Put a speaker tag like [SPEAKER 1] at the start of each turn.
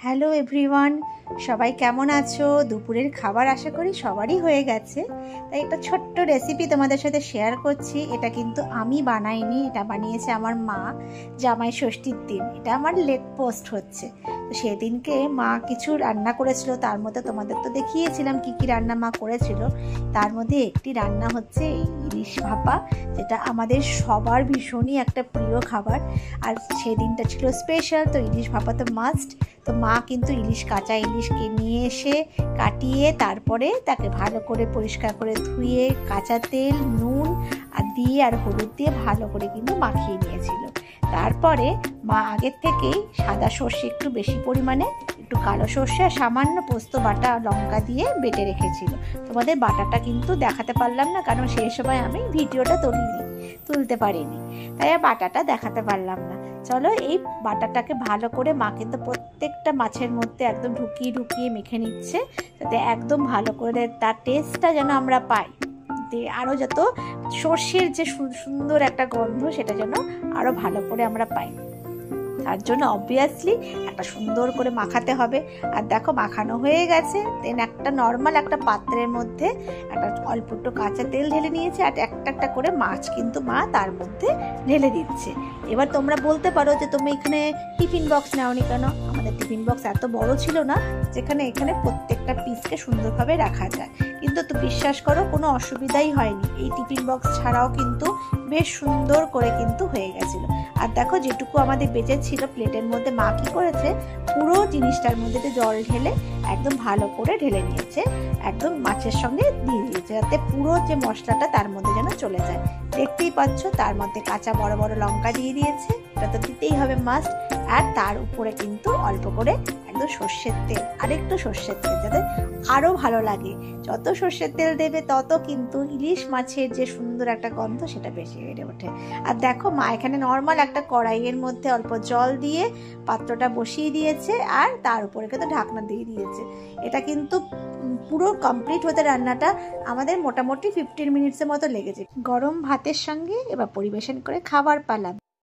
[SPEAKER 1] Hello everyone, সবাই কেমন আছো? দুপুরের খাবার আশা করি সবারই হয়ে গেছে। তাই একটা ছোট্ট রেসিপি তোমাদের সাথে শেয়ার করছি। এটা কিন্তু আমি বানাইনি, এটা বানিয়েছে আমার মা জামাই ষষ্ঠীর দিন। এটা আমার লেট পোস্ট হচ্ছে। তো সেদিনকে মা কিছু রান্না করেছিল, তার মধ্যে তোমাদের তো দেখিয়েছিলাম কি কি রান্না মা করেছিল। তার মধ্যে একটি রান্না হচ্ছে এই ইলিশ ভাপা, যেটা আমাদের সবার ভীষণই একটা প্রিয় খাবার। আর সেদিনটা ছিল স্পেশাল, তো ইলিশ ভাপা তো মাস্ট। তো মা কিন্তু কাঁচা ইলিশকে নিয়ে এসে কাটিয়ে তারপরে তাকে ভালো করে পরিষ্কার করে ধুয়ে কাঁচা তেল, নুন আর দিয়ে আর হলুদ দিয়ে ভালো করে কিন্তু মাখিয়ে নিয়েছিল। তারপরে মা আগের থেকেই সাদা সর্ষে একটু বেশি পরিমাণে, একটু কালো সর্ষে আর সামান্য পোস্ত বাটা লঙ্কা দিয়ে বেটে রেখেছিল। তোমাদের বাটাটা কিন্তু দেখাতে পারলাম না, কারণ সেই সময় আমি ভিডিওটা তুলতে পারিনি, তাই আর বাটাটা দেখাতে পারলাম না। চলো, এই বাটাটাকে ভালো করে মা কিন্তু প্রত্যেকটা মাছের মধ্যে একদম ঢুকিয়ে মেখে নিচ্ছে, যাতে একদম ভালো করে তার টেস্টটা যেন আমরা পাই, আরও যত সর্ষের যে সুন্দর একটা গন্ধ সেটা যেন আরও ভালো করে আমরা পাই। তার জন্য অবভিয়াসলি একটা সুন্দর করে মাখাতে হবে। আর দেখো, মাখানো হয়ে গেছে। দেন একটা নর্মাল একটা পাত্রের মধ্যে একটা অল্প একটু কাঁচা তেল ঢেলে নিয়েছে, আর একটা করে মাছ কিন্তু মা তার মধ্যে ঢেলে দিচ্ছে। এবার তোমরা বলতে পারো যে তুমি এখানে টিফিন বক্স নাওনি কেন? আমাদের টিফিন বক্স এত বড় ছিল না যেখানে এখানে প্রত্যেকটা পিসকে সুন্দরভাবে রাখা যায়, কিন্তু তো বিশ্বাস করো কোনো অসুবিধাই হয়নি। এই টিফিন বক্স ছাড়াও কিন্তু বেশ সুন্দর করে কিন্তু হয়ে গেছিল। আর দেখো, যেটুকু আমাদের বেঁচে ছিল প্লেটের মধ্যে মা কি করেছে, পুরো জিনিসটার মধ্যে জল ঢেলে একদম ভালো করে ঢেলে নিয়েছে, একদম মাছের সঙ্গে দিয়ে দিয়েছে, যাতে পুরো যে মশলাটা তার মধ্যে যেন চলে যায়। দেখতেই পাচ্ছ, তার মধ্যে কাঁচা বড় বড় লঙ্কা দিয়ে দিয়েছে, এটা তো দিতেই হবে মাস্ট। আর তার উপরে কিন্তু অল্প করে একদম সর্ষের তেল, আরেকটু সর্ষের তেল, যাতে আরো ভালো লাগে। যত সর্ষের তেল দেবে তত কিন্তু ইলিশ মাছের যে সুন্দর একটা গন্ধ সেটা বেশি বেড়ে ওঠে। আর দেখো, মা এখানে নর্মাল একটা কড়াইয়ের মধ্যে অল্প জল দিয়ে পাত্রটা বসিয়ে দিয়েছে, আর তার উপরে কিন্তু ঢাকনা দিয়ে দিয়েছে। এটা কিন্তু পুরো কমপ্লিট হতে রান্নাটা আমাদের মোটামুটি 15 মিনিটসের মতো লেগেছে। গরম ভাতের সঙ্গে এবার পরিবেশন করে খাবার পালা।